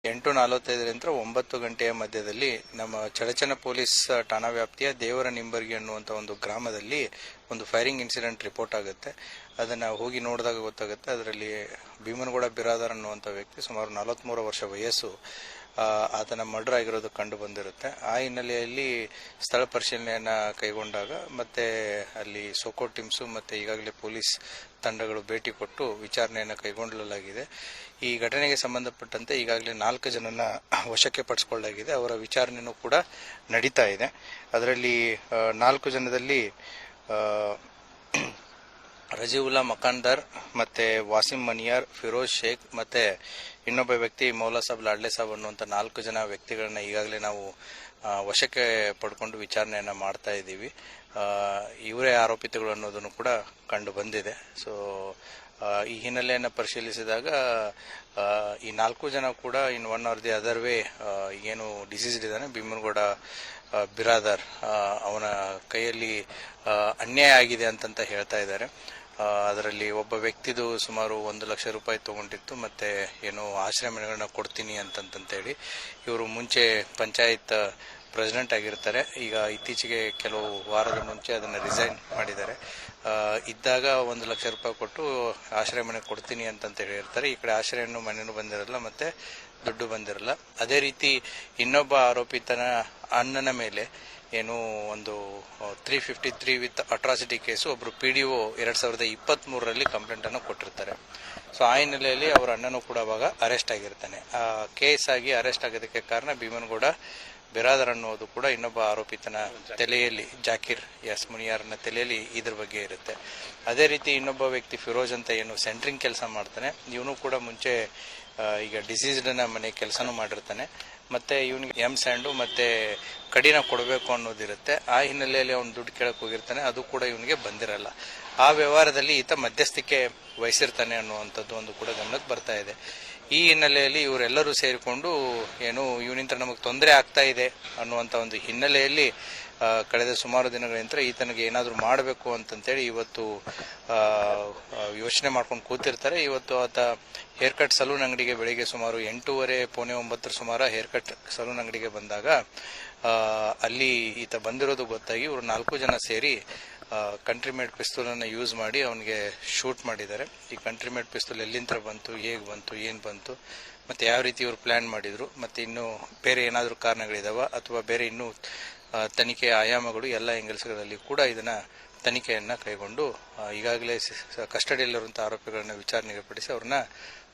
8:45 9 ಗಂಟೆಯ ಮಧ್ಯದಲ್ಲಿ ನಮ್ಮ ಚಡಚಣ ಪೊಲೀಸ್ ಠಾಣಾ ವ್ಯಾಪ್ತಿಯ ದೇವರ ನಿಂಬರ್ಗಿ ಅನ್ನುವಂಥ ಒಂದು ಗ್ರಾಮದಲ್ಲಿ ಒಂದು ಫೈರಿಂಗ್ ಇನ್ಸಿಡೆಂಟ್ ರಿಪೋರ್ಟ್ ಆಗುತ್ತೆ. ಅದನ್ನು ಹೋಗಿ ನೋಡಿದಾಗ ಗೊತ್ತಾಗುತ್ತೆ. ಅದರಲ್ಲಿ ಭೀಮನಗೌಡ ಬಿರಾದರ್ ಅನ್ನುವಂಥ ವ್ಯಕ್ತಿ ಸುಮಾರು 43 ವರ್ಷ ವಯಸ್ಸು, ಆತನ ಮರ್ಡರ್ ಆಗಿರೋದು ಕಂಡು ಬಂದಿರುತ್ತೆ. ಆ ಹಿನ್ನೆಲೆಯಲ್ಲಿ ಸ್ಥಳ ಪರಿಶೀಲನೆಯನ್ನು ಕೈಗೊಂಡಾಗ ಮತ್ತೆ ಅಲ್ಲಿ ಸೋಕೋ ಟೀಮ್ಸು ಮತ್ತು ಈಗಾಗಲೇ ಪೊಲೀಸ್ ತಂಡಗಳು ಭೇಟಿ ಕೊಟ್ಟು ವಿಚಾರಣೆಯನ್ನು ಕೈಗೊಳ್ಳಲಾಗಿದೆ. ಈ ಘಟನೆಗೆ ಸಂಬಂಧಪಟ್ಟಂತೆ ಈಗಾಗಲೇ 4 ಜನನ ವಶಕ್ಕೆ ಪಡಿಸಿಕೊಳ್ಳಲಾಗಿದೆ. ಅವರ ವಿಚಾರಣೆಯೂ ಕೂಡ ನಡೀತಾ ಇದೆ. ಅದರಲ್ಲಿ 4 ಜನದಲ್ಲಿ ರಜೀವುಲ್ಲಾ ಮಕಾನ್ದಾರ್ ಮತ್ತೆ ವಾಸಿಂ ಮನಿಯಾರ್, ಫಿರೋಜ್ ಶೇಖ್ ಮತ್ತೆ ಇನ್ನೊಬ್ಬ ವ್ಯಕ್ತಿ ಮೌಲಾ ಸಾಬ್ ಲಾಡ್ಲೆ ಸಾಬ್ ಅನ್ನುವಂಥ 4 ಜನ ವ್ಯಕ್ತಿಗಳನ್ನ ಈಗಾಗಲೇ ನಾವು ವಶಕ್ಕೆ ಪಡ್ಕೊಂಡು ವಿಚಾರಣೆಯನ್ನು ಮಾಡ್ತಾ ಇದ್ದೀವಿ. ಇವರೇ ಆರೋಪಿತಗಳು ಅನ್ನೋದನ್ನು ಕೂಡ ಕಂಡು ಬಂದಿದೆ. ಸೊ ಈ ಹಿನ್ನೆಲೆಯನ್ನು ಪರಿಶೀಲಿಸಿದಾಗ ಈ 4 ಜನ ಕೂಡ in one R the other way ಏನು ಡಿಸೀಸ್ಡ್ ಇದ್ದಾನೆ ಭೀಮನಗೌಡ ಬಿರಾದರ್, ಅವನ ಕೈಯಲ್ಲಿ ಅನ್ಯಾಯ ಆಗಿದೆ ಅಂತಂತ ಹೇಳ್ತಾ ಇದ್ದಾರೆ. ಅದರಲ್ಲಿ ಒಬ್ಬ ವ್ಯಕ್ತಿದು ಸುಮಾರು 1 ಲಕ್ಷ ರೂಪಾಯಿ ತಗೊಂಡಿತ್ತು, ಮತ್ತೆ ಏನು ಆಶ್ರಯ ಮನೆಗಳನ್ನ ಕೊಡ್ತೀನಿ ಅಂತಂತೇಳಿ ಇವರು ಮುಂಚೆ ಪಂಚಾಯತ್ ಪ್ರೆಸಿಡೆಂಟ್ ಆಗಿರ್ತಾರೆ. ಈಗ ಇತ್ತೀಚೆಗೆ ಕೆಲವು ವಾರದ ಮುಂಚೆ ಅದನ್ನು ರಿಸೈನ್ ಮಾಡಿದ್ದಾರೆ. ಇದ್ದಾಗ 1 ಲಕ್ಷ ರೂಪಾಯಿ ಕೊಟ್ಟು ಆಶ್ರಯ ಮನೆ ಕೊಡ್ತೀನಿ ಅಂತಂತ ಹೇಳಿರ್ತಾರೆ. ಈ ಕಡೆ ಆಶ್ರಯನೂ ಮನೆಯೂ ಬಂದಿರಲ್ಲ, ಮತ್ತೆ ದುಡ್ಡು ಬಂದಿರಲ್ಲ. ಅದೇ ರೀತಿ ಇನ್ನೊಬ್ಬ ಆರೋಪಿತನ ಅಣ್ಣನ ಮೇಲೆ ಏನು ಒಂದು 353 ವಿತ್ ಅಟ್ರಾಸಿಟಿ ಕೇಸು ಒಬ್ಬರು PDO 2023ರಲ್ಲಿ ಕಂಪ್ಲೇಂಟನ್ನು ಕೊಟ್ಟಿರ್ತಾರೆ. ಸೊ ಆ ಹಿನ್ನೆಲೆಯಲ್ಲಿ ಅವರ ಅಣ್ಣನೂ ಕೂಡ ಅವಾಗ ಅರೆಸ್ಟ್ ಆಗಿರ್ತಾನೆ. ಆ ಕೇಸ್ ಆಗಿ ಅರೆಸ್ಟ್ ಆಗೋದಕ್ಕೆ ಕಾರಣ ಭೀಮನಗೌಡ ಬಿರಾದರ್ ಅನ್ನೋದು ಕೂಡ ಇನ್ನೊಬ್ಬ ಆರೋಪಿತನ ತಲೆಯಲ್ಲಿ, ಜಾಕೀರ್ ಮುನಿಯಾರ್ನ ತಲೆಯಲ್ಲಿ ಇದ್ರ ಬಗ್ಗೆ ಇರುತ್ತೆ. ಅದೇ ರೀತಿ ಇನ್ನೊಬ್ಬ ವ್ಯಕ್ತಿ ಫಿರೋಜ್ ಅಂತ ಏನು ಸೆಂಟ್ರಿಂಗ್ ಕೆಲಸ ಮಾಡ್ತಾನೆ, ಇವನು ಕೂಡ ಮುಂಚೆ ಈಗ ಡಿಸೀಸ್ಡ್ನ ಮನೆ ಕೆಲಸನೂ ಮಾಡಿರ್ತಾನೆ. ಮತ್ತೆ ಇವನಿಗೆ ಸ್ಯಾಂಡು ಮತ್ತೆ ಕಡಿನ ಕೊಡಬೇಕು ಅನ್ನೋದಿರುತ್ತೆ. ಆ ಹಿನ್ನೆಲೆಯಲ್ಲಿ ಅವನು ದುಡ್ಡು ಕೇಳಕ್ಕೆ ಹೋಗಿರ್ತಾನೆ, ಅದು ಕೂಡ ಇವನಿಗೆ ಬಂದಿರಲ್ಲ. ಆ ವ್ಯವಹಾರದಲ್ಲಿ ಈತ ಮಧ್ಯಸ್ಥಿಕೆ ವಹಿಸಿರ್ತಾನೆ ಅನ್ನುವಂಥದ್ದು ಒಂದು ಕೂಡ ಗಮನಕ್ಕೆ ಬರ್ತಾ ಇದೆ. ಈ ಹಿನ್ನೆಲೆಯಲ್ಲಿ ಇವರೆಲ್ಲರೂ ಸೇರಿಕೊಂಡು ಏನು ಇವನಿಂದ ನಮಗೆ ತೊಂದರೆ ಆಗ್ತಾ ಇದೆ ಅನ್ನುವಂಥ ಒಂದು ಹಿನ್ನೆಲೆಯಲ್ಲಿ ಕಳೆದ ಸುಮಾರು ದಿನಗಳಿಂದ ಈತನಿಗೆ ಏನಾದರೂ ಮಾಡಬೇಕು ಅಂತಂತೇಳಿ ಇವತ್ತು ಯೋಚನೆ ಮಾಡ್ಕೊಂಡು ಕೂತಿರ್ತಾರೆ. ಇವತ್ತು ಆತ ಹೇರ್ ಕಟ್ ಸಲೂನ್ ಅಂಗಡಿಗೆ ಬೆಳಿಗ್ಗೆ ಸುಮಾರು 8:15 ಪೌನೆ 9 ಸುಮಾರು ಹೇರ್ ಕಟ್ ಸಲೂನ್ ಅಂಗಡಿಗೆ ಬಂದಾಗ ಅಲ್ಲಿ ಈತ ಬಂದಿರೋದು ಗೊತ್ತಾಗಿ ಇವರು 4 ಜನ ಸೇರಿ ಕಂಟ್ರಿ ಮೇಡ್ ಪಿಸ್ತೂಲನ್ನು ಯೂಸ್ ಮಾಡಿ ಅವನಿಗೆ ಶೂಟ್ ಮಾಡಿದ್ದಾರೆ. ಈ ಕಂಟ್ರಿ ಮೇಡ್ ಪಿಸ್ತೂಲ್ ಎಲ್ಲಿಂದ ಬಂತು, ಹೇಗೆ ಬಂತು, ಏನು ಬಂತು, ಮತ್ತು ಯಾವ ರೀತಿ ಇವರು ಪ್ಲ್ಯಾನ್ ಮಾಡಿದರು, ಮತ್ತು ಇನ್ನೂ ಬೇರೆ ಏನಾದರೂ ಕಾರಣಗಳಿದಾವ ಅಥವಾ ಬೇರೆ ಇನ್ನೂ ತನಿಖೆಯ ಆಯಾಮಗಳು ಎಲ್ಲ ಎಂಗಲ್ಸ್ಗಳಲ್ಲಿ ಕೂಡ ಇದನ್ನು ತನಿಖೆಯನ್ನು ಕೈಗೊಂಡು ಈಗಾಗಲೇ ಕಸ್ಟಡಿಯಲ್ಲಿರುವಂಥ ಆರೋಪಿಗಳನ್ನು ವಿಚಾರಣೆಗೆ ಪಡಿಸಿ ಅವ್ರನ್ನ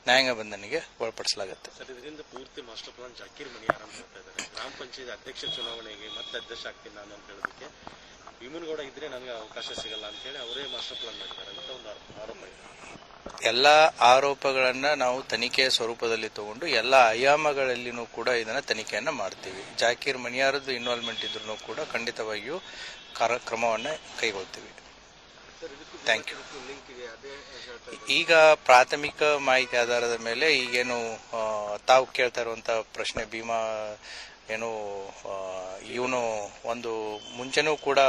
ನ್ಯಾಯಾಂಗ ಬಂಧನಿಗೆ ಒಳಪಡಿಸಲಾಗುತ್ತೆ. ಸರ್, ಇದರಿಂದ ಪೂರ್ತಿ ಮಾಸ್ಟರ್ ಪ್ಲಾನ್ ಜಾಕೀರ್ ಮನಿಯಾರ್ ಅಂತ ಹೇಳ್ತಾ ಇದ್ದಾರೆ. ಗ್ರಾಮ ಪಂಚಾಯತ್ ಅಧ್ಯಕ್ಷ ಚುನಾವಣೆಗೆ ಮತ್ತೆ ಅಧ್ಯಕ್ಷ ಆಗ್ತೀನಿ ನಾನು ಅಂತ ಹೇಳೋದಕ್ಕೆ ಭೀಮನಗೌಡ ಇದ್ರೆ ನನಗೆ ಅವಕಾಶ ಸಿಗಲ್ಲ ಅಂತ ಹೇಳಿ ಅವರೇ ಮಾಸ್ಟರ್ ಪ್ಲಾನ್ ಮಾಡಿದ್ದಾರೆ ಅಂತ ಒಂದು ಆರೋಪ ಇದೆ. ಎಲ್ಲ ಆರೋಪಗಳನ್ನ ನಾವು ತನಿಖೆಯ ಸ್ವರೂಪದಲ್ಲಿ ತಗೊಂಡು ಎಲ್ಲ ಆಯಾಮಗಳಲ್ಲಿನೂ ಕೂಡ ಇದನ್ನ ತನಿಖೆಯನ್ನ ಮಾಡ್ತೀವಿ. ಜಾಕೀರ್ ಮನಿಯಾರದ್ದು ಇನ್ವಾಲ್ವ್ಮೆಂಟ್ ಇದ್ರೂ ಕೂಡ ಖಂಡಿತವಾಗಿಯೂ ಕ್ರಮವನ್ನ ಕೈಗೊಳ್ತೀವಿ. Thank you. ಈಗ ಪ್ರಾಥಮಿಕ ಮಾಹಿತಿ ಆಧಾರದ ಮೇಲೆ ಈಗೇನು ತಾವು ಕೇಳ್ತಾ ಇರುವಂತ ಪ್ರಶ್ನೆ, ಭೀಮಾ ಏನು ಇವನು ಒಂದು ಮುಂಚೆನೂ ಕೂಡ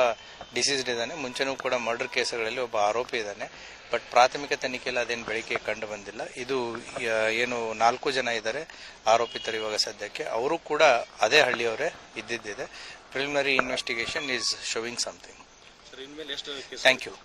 ಡಿಸೀಸ್ಡ್ ಇದ್ದಾನೆ, ಮುಂಚೆನೂ ಕೂಡ ಮರ್ಡರ್ ಕೇಸ್ಗಳಲ್ಲಿ ಒಬ್ಬ ಆರೋಪಿ ಇದ್ದಾನೆ. ಬಟ್ ಪ್ರಾಥಮಿಕ ತನಿಖೆಯಲ್ಲಿ ಅದೇನು ಬೆಳಕಿಗೆ ಕಂಡು ಬಂದಿಲ್ಲ. ಇದು ಏನು 4 ಜನ ಇದ್ದಾರೆ ಆರೋಪಿತರು ಇವಾಗ ಸದ್ಯಕ್ಕೆ, ಅವರು ಕೂಡ ಅದೇ ಹಳ್ಳಿಯವರೇ ಇದ್ದಿದ್ದಿದೆ. Preliminary investigation is showing something. Thank you.